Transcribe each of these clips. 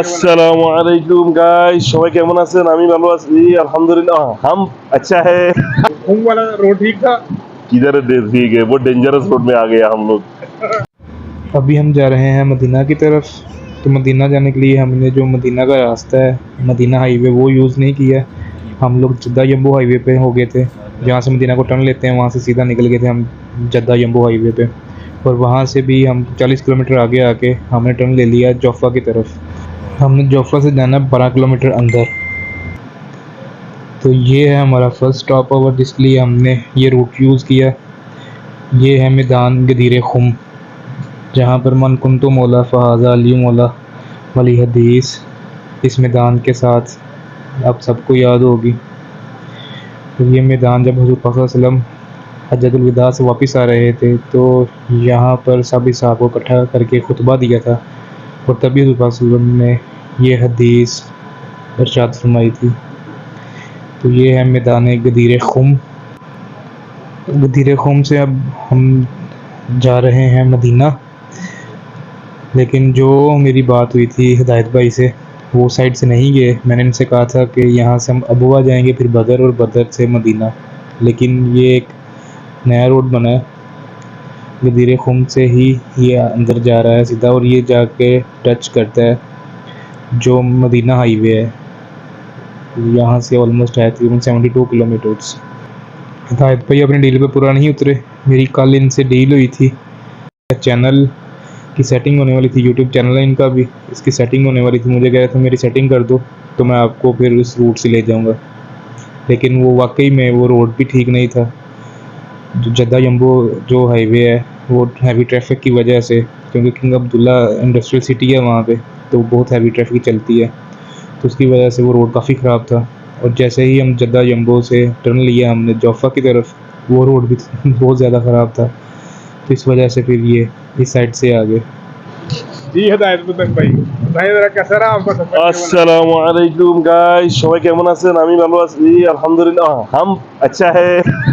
আসসালামু আলাইকুম গাইস, সবাই কেমন আছেন? আমি ভালো আছি अल्हम्दुलिल्लाह। हम अच्छा है। घूम वाला रोड ठीक था। किधर ठीक है, वो डेंजरस रोड में आ गया हम लोग। अभी हम जा रहे हैं मदीना की तरफ। तो मदीना जाने के लिए हमने जो मदीना का रास्ता है, मदीना हाईवे, वो यूज़ नहीं किया। हम लोग जद्दा यम्बो हाईवे पे हो गए थे। जहाँ से मदीना को टर्न लेते हैं वहाँ से सीधा निकल गए थे हम जद्दा यम्बो हाईवे पे। और वहाँ से भी हम 40 किलोमीटर आगे आके हमने टर्न ले लिया जोफ़ा की तरफ। हमने जोफ़ा से जाना 12 किलोमीटर अंदर। तो ये है हमारा फर्स्ट स्टॉप ओवर जिसके लिए हमने ये रूट यूज़ किया। ये है मैदान गदीर खुम, जहाँ पर मन कुंतु मौला फ़हाज़ा अली मौला वाली हदीस इस मैदान के साथ आप सबको याद होगी। तो ये मैदान जब हुज़ूर पाक सल्लल्लाहु अलैहि वसल्लम हज्जतुल विदा से वापस आ रहे थे तो यहाँ पर सभी साहब को इकट्ठा करके खुतबा दिया था और तभी हुज़ूर पाक सल्लल्लाहु अलैहि वसल्लम ने ये हदीस इरशाद फरमाई थी। तो ये है मैदान गदीर खुम। गदीर खुम से अब हम जा रहे हैं मदीना। लेकिन जो मेरी बात हुई थी हिदायत भाई से, वो साइड से नहीं गए। मैंने इनसे कहा था कि यहाँ से हम अबुआ जाएंगे, फिर बदर और बदर से मदीना। लेकिन ये एक नया रोड बना है, गदीर खुम से ही ये अंदर जा रहा है सीधा और ये जाके टच करता है जो मदीना हाईवे है। यहाँ से ऑलमोस्ट है तकरीबन 72 किलोमीटर्स। हिदायत भाई अपनी डील पे पूरा नहीं उतरे। मेरी कल इनसे डील हुई थी, चैनल की सेटिंग होने वाली थी, यूट्यूब चैनल है इनका भी, इसकी सेटिंग होने वाली थी। मुझे कह रहे थे मेरी सेटिंग कर दो तो मैं आपको फिर उस रूट से ले जाऊंगा। लेकिन वो वाकई में वो रोड भी ठीक नहीं था। जो जद्दा यम्बो जो हाईवे है वो हैवी ट्रैफिक की वजह से, क्योंकि किंग अब्दुल्ला इंडस्ट्रियल सिटी है वहाँ पे, तो बहुत हैवी ट्रैफिक चलती है, तो उसकी वजह से वो रोड काफ़ी ख़राब था। और जैसे ही हम जद्दा यम्बो से टर्न लिया हमने जोफ़ा की तरफ, वो रोड भी बहुत ज़्यादा ख़राब था। तो इस वजह से फिर ये इस साइड से आ गए। जी हिदायत भाई बताइए जरा कैसा रहा आपका सफर? আসসালামু আলাইকুম गाइस, সবাই কেমন আছেন? আমি ভালো আছি अल्हम्दुलिल्लाह। हम अच्छा है।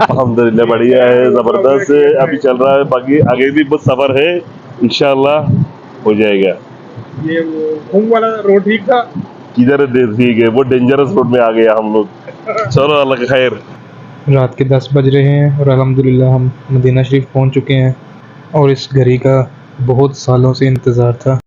अल्हम्दुलिल्लाह बढ़िया है, जबरदस्त है। अभी चल रहा है, बाकी आगे भी बहुत सफर है, इंशाल्लाह हो जाएगा। ये वो घूम वाला रोड ठीक था। किधर ठीक है, वो डेंजरस रोड में आ गया हम लोग। चलो अल्लाह का खैर। रात के 10 बज रहे हैं और अल्हम्दुलिल्लाह हम मदीना शरीफ पहुंच चुके हैं और इस घड़ी का बहुत सालों से इंतज़ार था।